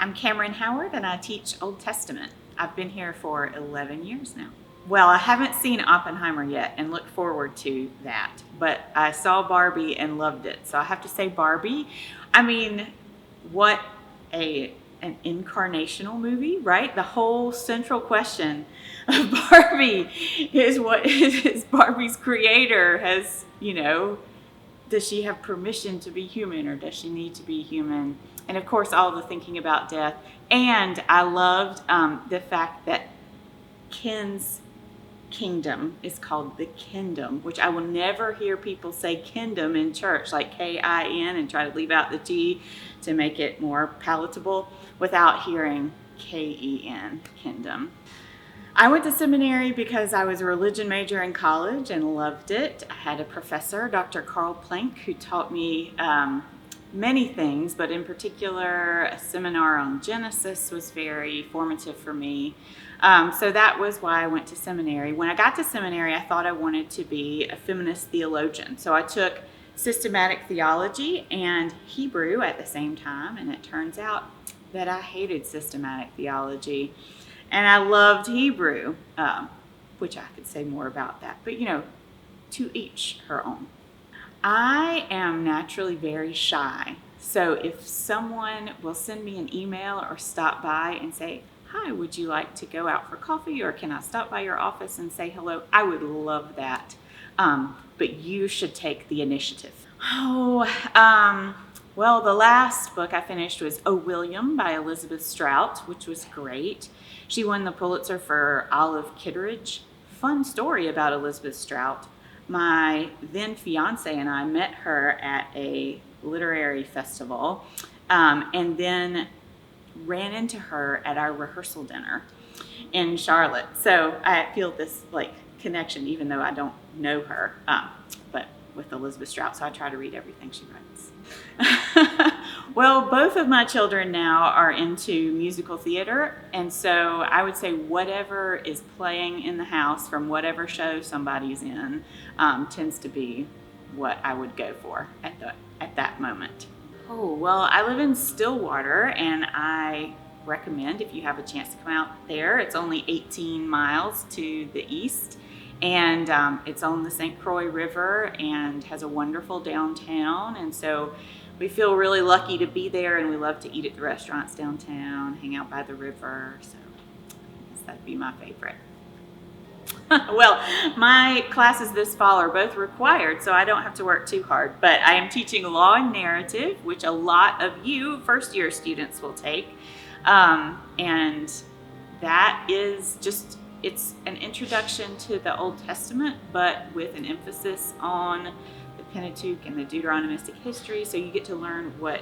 I'm Cameron Howard, and I teach Old Testament. I've been here for 11 years now. Well, I haven't seen Oppenheimer yet and look forward to that, but I saw Barbie and loved it. So I have to say Barbie. I mean, what an incarnational movie, right? The whole central question of Barbie is what is Barbie's creator has, does she have permission to be human, or does she need to be human? And of course, all the thinking about death. And I loved the fact that Ken's kingdom is called the kingdom, which I will never hear people say kingdom in church, like K-I-N, and try to leave out the T to make it more palatable without hearing K-E-N, kingdom. I went to seminary because I was a religion major in college and loved it. I had a professor, Dr. Carl Plank, who taught me many things, but in particular, a seminar on Genesis was very formative for me. So that was why I went to seminary. When I got to seminary, I thought I wanted to be a feminist theologian. So I took systematic theology and Hebrew at the same time, and it turns out that I hated systematic theology. And I loved Hebrew, which I could say more about that. But, to each her own. I am naturally very shy. So if someone will send me an email or stop by and say, "Hi, would you like to go out for coffee, or can I stop by your office and say hello?" I would love that. But you should take the initiative. Well, the last book I finished was "Oh, William" by Elizabeth Strout, which was great. She won the Pulitzer for Olive Kitteridge. Fun story about Elizabeth Strout. My then fiance and I met her at a literary festival, and then ran into her at our rehearsal dinner in Charlotte. So I feel this connection, even though I don't know her, but with Elizabeth Strout, so I try to read everything she writes. Well, both of my children now are into musical theater, and so I would say whatever is playing in the house from whatever show somebody's in tends to be what I would go for at that moment. Oh, well, I live in Stillwater, and I recommend if you have a chance to come out there. It's only 18 miles to the east, and it's on the St. Croix River and has a wonderful downtown. And so we feel really lucky to be there, and we love to eat at the restaurants downtown, hang out by the river. So I guess that'd be my favorite. Well, my classes this fall are both required, so I don't have to work too hard. But I am teaching law and narrative, which a lot of you first-year students will take. And that is it's an introduction to the Old Testament, but with an emphasis on the Pentateuch and the Deuteronomistic history. So you get to learn what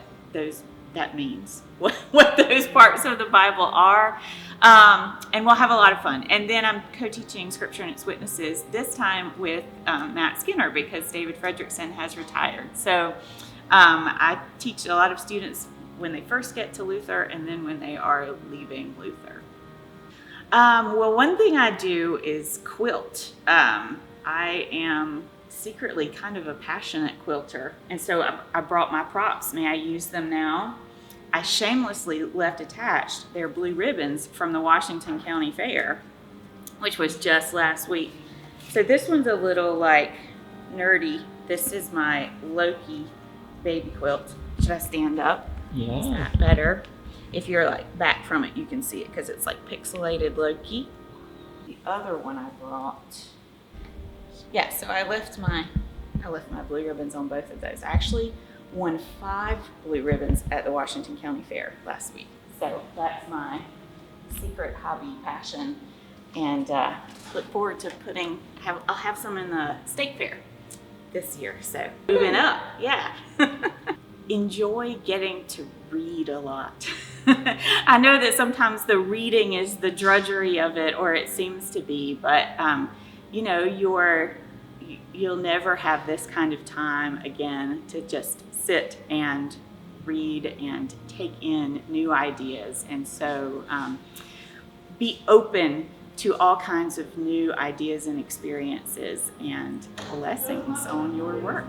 that means, what those parts of the Bible are. And we'll have a lot of fun. And then I'm co-teaching Scripture and Its Witnesses, this time with Matt Skinner, because David Fredrickson has retired. So I teach a lot of students when they first get to Luther, and then when they are leaving Luther. Well, one thing I do is quilt. I am secretly kind of a passionate quilter, and so I brought my props. May I use them now? I shamelessly left attached their blue ribbons from the Washington County Fair, which was just last week. So this one's a little nerdy. This is my Loki baby quilt. Should I stand up? Yeah. Is that better? If you're back from it, you can see it because it's pixelated Loki. The other one I brought, so I left my blue ribbons on both of those. I actually won 5 blue ribbons at the Washington County Fair last week. So that's my secret hobby passion, and look forward to I'll have some in the state fair this year. So moving up, yeah. Enjoy getting to read a lot. I know that sometimes the reading is the drudgery of it, or it seems to be, but you'll never have this kind of time again to just sit and read and take in new ideas. And so be open to all kinds of new ideas and experiences, and blessings on your work.